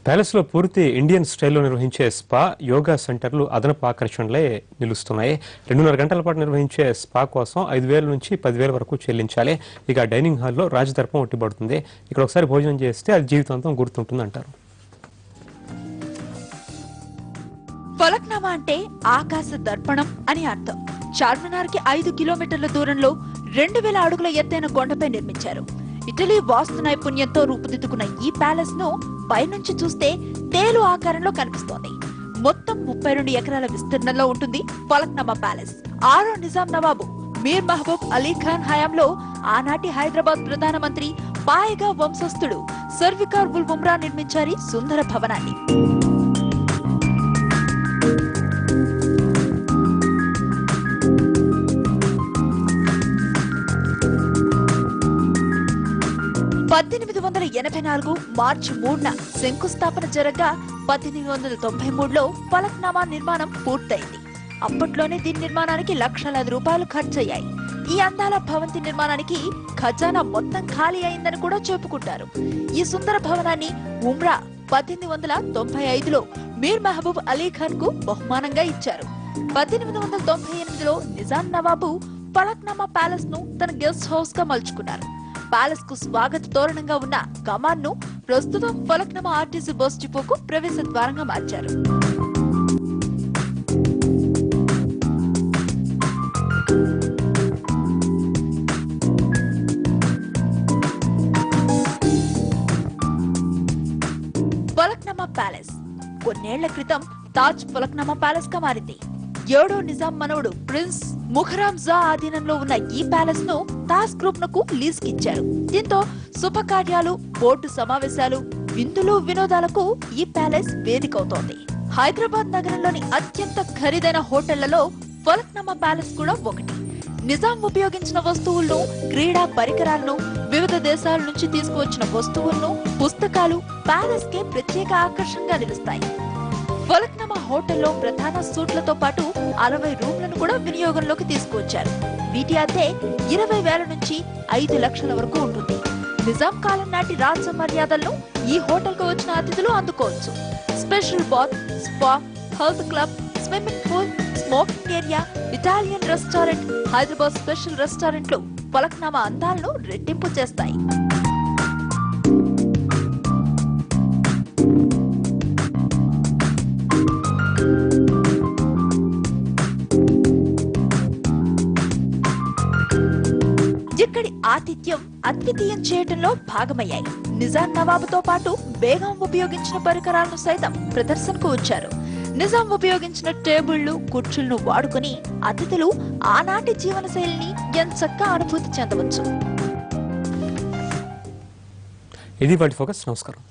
ప్యాలెస్లో పూర్తి ఇండియన్ స్టైల్లో నిర్వహించే స్పా యోగా సెంటర్లు అదనపు ఆకర్షణలే నిలుస్తున్నాయి. 2.5 గంటల పాటు నిర్వహించే స్పా కోసం 5,000 నుంచి 10,000 వరకు చెల్లించాలి. ఇక డైనింగ్ హాల్లో రాజదర్పం ఒట్టిపడుతుంది. ఇక్కడ ఒకసారి భోజనం చేస్తే అది జీవితాంతం గుర్తుంటుంది అంటారు. ఫలక్నామా అంటే ఆకాశ దర్పణం అని అర్థం. చార్మినార్ కి 5 కిలోమీటర్ల దూరంలో 2000 అడుగుల ఎత్తైన కొండపై నిర్మించారు. ఇటలీ వాస్తు నైపుణ్యంతో రూపుదిద్దుకున్న ఈ ప్యాలెస్ ను పైనుంచి చూస్తే తేలు ఆకారంలో కనిపిస్తోంది. మొత్తం 32 ఎకరాల విస్తీర్ణంలో ఉంటుంది ఫలక్నామా ప్యాలెస్. 6వ నిజాం నవాబు మీర్ మహబూబ్ అలీ ఖాన్ హయాంలో ఆనాటి హైదరాబాద్ ప్రధానమంత్రి పాయగా వంశస్థుడు సర్వికార్ ఉల్ ఉమ్రా నిర్మించారు సుందర భవనాన్ని. మార్చి 3న శంకుస్థాపన జరగగా 1893లో ఫలక్నామా నిర్మాణం పూర్తయింది. అప్పట్లోనే దీని నిర్మాణానికి లక్షలాది రూపాయలు ఖర్చయ్యాయి. ఈ అందాల భవంతి నిర్మాణానికి ఖజానా మొత్తం ఖాళీ అయిందని కూడా చెప్పుకుంటారు. ఈ సుందర భవనాన్ని ఉమ్రా 1895లో మీర్ మహబూబ్ అలీ ఖాన్ కు బహుమానంగా ఇచ్చారు. 1898లో నిజాం నవాబు ఫలక్నామా ప్యాలెస్ ను తన గెస్ట్ హౌస్ గా మలుచుకున్నారు. ప్యాలెస్ కు స్వాగత తోరణంగా ఉన్న కమాన్ ను ప్రస్తుతం ఫలక్నామా ఆర్టీసీ బస్ డిపోకు ప్రవేశ ద్వారంగా మార్చారు. ఫలక్నామా ప్యాలెస్ కొన్నేళ్ల క్రితం తాజ్ ఫలక్నామా ప్యాలెస్ గా మారింది. 7వ నిజాం మనవడు ప్రిన్స్ ముఖరామ్ జా ఆధీనంలో ఉన్న ఈ ప్యాలెస్ ను తాజ్ గ్రూప్ నకు లీజ్ కిచ్చారు. దీంతో శుభకార్యాలు, బోర్డు సమావేశాలు, విందులు, వినోదాలకు ఈ ప్యాలెస్ వేదికవుతోంది. హైదరాబాద్ నగరంలోని అత్యంత ఖరీదైన హోటళ్లలో ఫలక్నామా ప్యాలెస్ కూడా ఒకటి. నిజాం ఉపయోగించిన వస్తువులను, క్రీడా పరికరాలను, వివిధ దేశాల నుంచి తీసుకువచ్చిన వస్తువులను, పుస్తకాలు ప్యాలెస్ కే ప్రత్యేక ఆకర్షణగా నిలుస్తాయి. ఫలక్నామా హోటల్లో ప్రధాన సూట్లతో పాటు 60 రూమ్లను కూడా వినియోగంలోకి తీసుకువచ్చారు. వీటి అద్దె 20,000 నుంచి 5 లక్షల వరకు ఉంటుంది. నిజాం కాలం నాటి రాజ మర్యాదలను ఈ హోటల్ కు వచ్చిన అతిథులు అందుకోవచ్చు. Special bath, spa, health club, swimming pool, smoking area, Italian restaurant, Hyderabad special రెస్టారెంట్లు ఫలక్నామా అందాలను రెట్టింపు చేస్తాయి. ఇక్కడి ఆతిథ్యం అద్వితీయం చేయటంలో భాగమయ్యాయి. నిజాం నవాబుతో పాటు బేగం ఉపయోగించిన పరికరాలను సైతం ప్రదర్శనకు వచ్చారు. నిజాం ఉపయోగించిన టేబుళ్లు, కుర్చీలను వాడుకుని అతిథులు ఆనాటి జీవన శైలిని ఎంచక్కా అనుభూతి చెందవచ్చు. ఇది వాటి ఫోకస్. నమస్కారం.